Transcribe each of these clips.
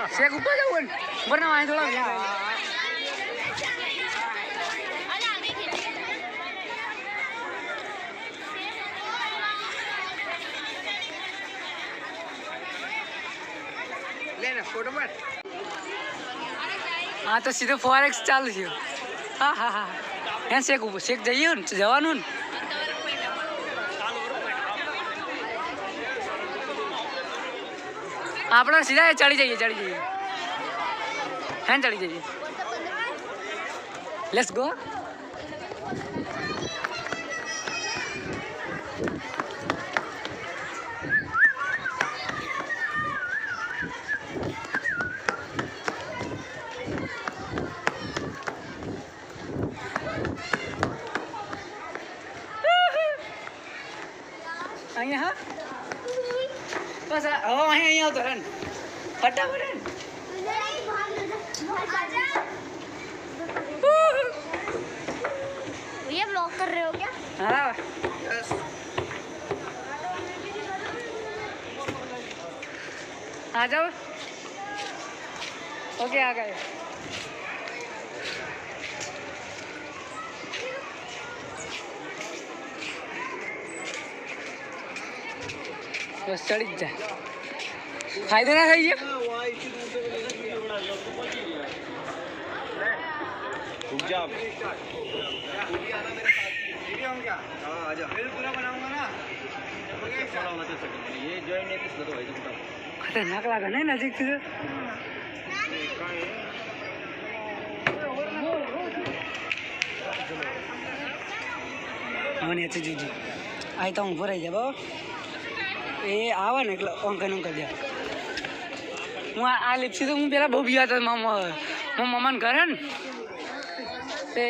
शेख ऊपर जाओ वरना वहाँ थोड़ा लेना फोटो पर हाँ तो सीधे फॉरेक्स चालू थी हाँ हाँ हाँ यहाँ शेख जाइए जवान आप लोग सीधा चढ़ी जाइए हैं चढ़ी जाइए लेट्स गो અહીંયા હા બસ હવે અહીંયા આવતો રન ફટાફટ ये ब्लॉग कर रहे हो क्या? हाँ आ जाओ ओके आ गए बस चढ़ी जाए फायदे ना खाइए खतरनाक लगा नहीं नजीक से हाँ जी आई तो हूँ भराई जाए એ આવે ને એટલે અંકલ દે હું આ લિપ્સી તો હું પેલા બહુ બીયા હતો મમ્માને ઘરે ને તે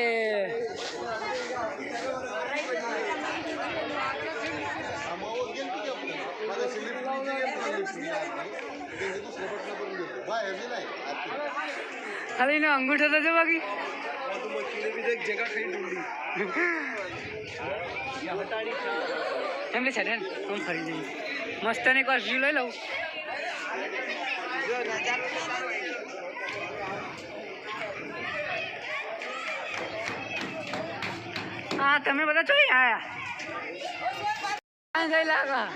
ખાલી ને અંગૂઠો તો છે બાકી એમ છે ને હું ફરી જઈએ મસ્ત ને એક વાર વ્યૂ લઈ લઉં હા તમે બધા જોઈ આયા જઈ લાગા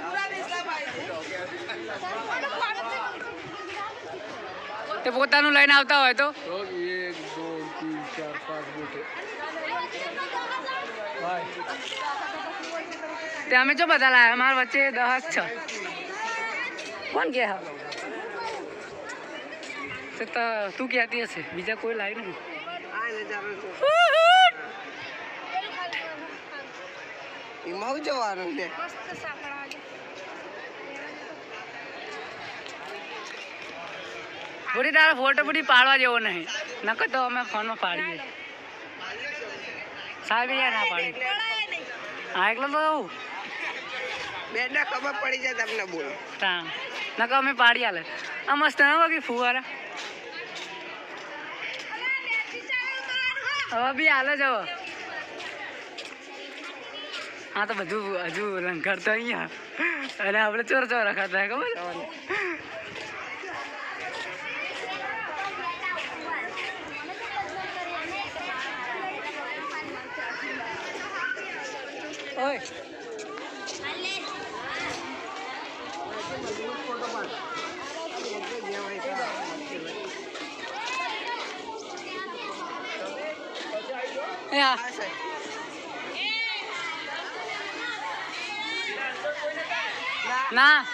તે પોતાનું લઈને આવતા હોય તો 1 2 3 4 5 અમે જો બધા લાયા અમારા વચ્ચે 10 છે કોણ કે હા તો તું કહેતી હશે બીજા કોઈ લાવી નહીં એમાં જવાનું છે પૂરી તારા ફોટો પૂરી પાડવા જેવો નહીં નકર તો અમે ફોનમાં પાડીએ સાહેબ યાર ના પાડી હા એકલો તો બેડા ખબર પડી જાય તમને બોલો તા નકર અમે પાડી આલે આ મસ્ત ના બાકી ફુવારા હવે બી હાલે જવો હા તો બધું હજુ લંઘર તો અહીંયા અને આપણે ચોર ખાતા ખબર ओए या ना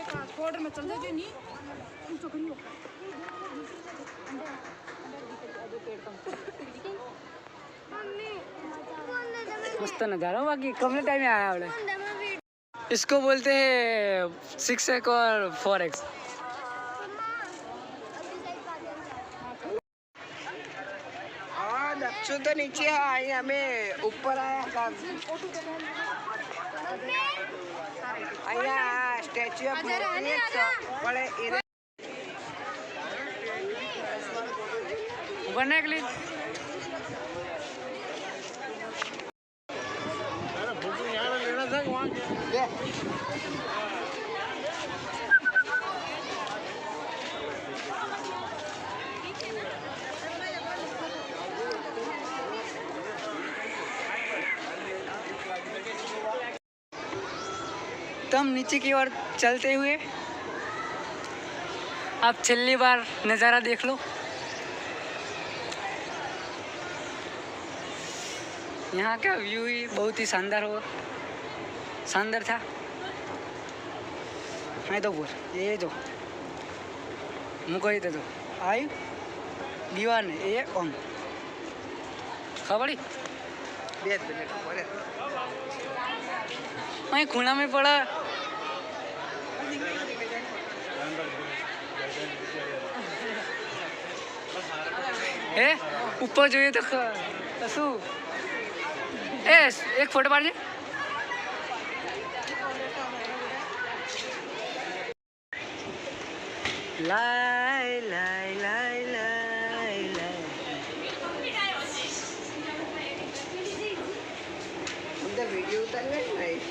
पासपोर्ट में चल जाते नहीं मस्त नजारा बाकी कम टाइम में आया हमने इसको बोलते हैं 6x और 4x दक्षु तो नीचे है हमें ऊपर आया स्टैच्यू ऑफ यूनिटी तुम नीचे की ओर चलते हुए आप छेल्ली बार नज़ारा देख लो। यहाँ का व्यू ही बहुत ही शानदार था। मैं तो बोल ये जो मुको ही तो आई दीवार ने ये ओम खबड़ी मैं खूना में पड़ा ए ऊपर જોઈએ તો શું એ એક ફોટો પાડજે લાય લાય લાય લાય લાય અંદર વિડિયો ઉતારવે નહીં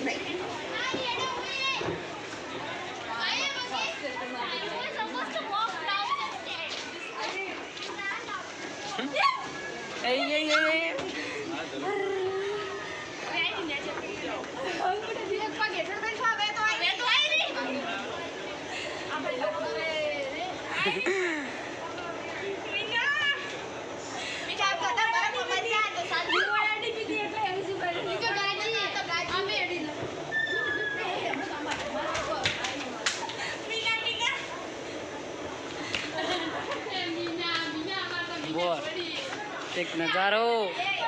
एक नजारो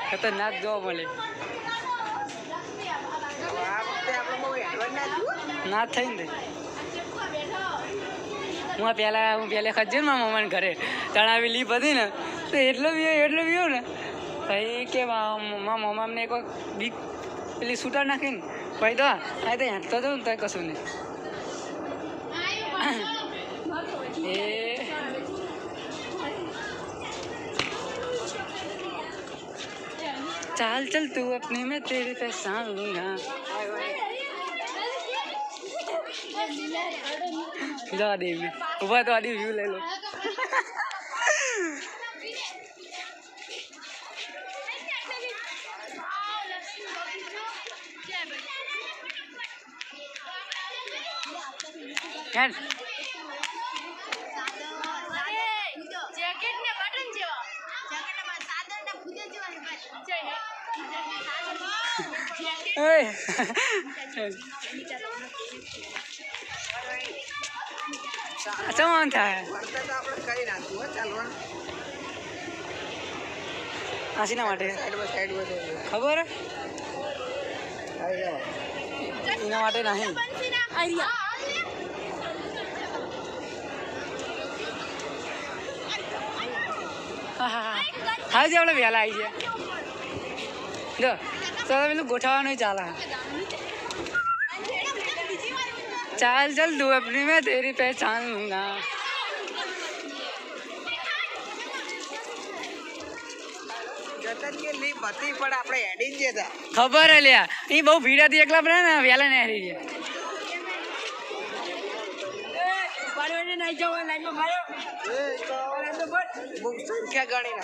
खतरनाक જોવા મળે ના થઈ ને હું પહેલા ખજે ને મારા મમ્માને ઘરે તણાવી લીપ હતી ને તો એટલો બી ને ભાઈ કે મારા મમ્માને એક બીક પેલી સૂટર નાખીને ભાઈ તો આ તો હેઠતો હતો ને તો કશું નહીં એ चाल चल तू अपने में तेरे पहचान लूंगा जा दे में ऊपर तो आदि व्यू ले लो यार શું થાય આશીના માટે ખબર એના માટે નહીં હા જે આપણે વહેલા આવી ગયા જો તો પેલું ગોઠવવાનું ચાલે ચાલ ચલ તું अपनी में तेरी पहचान लूंगा ખબર હે લ્યા એ બહુ ભીડ હતી એકલા પડે ને વહેલા ને હારી ગયા સંખ્યા ગણી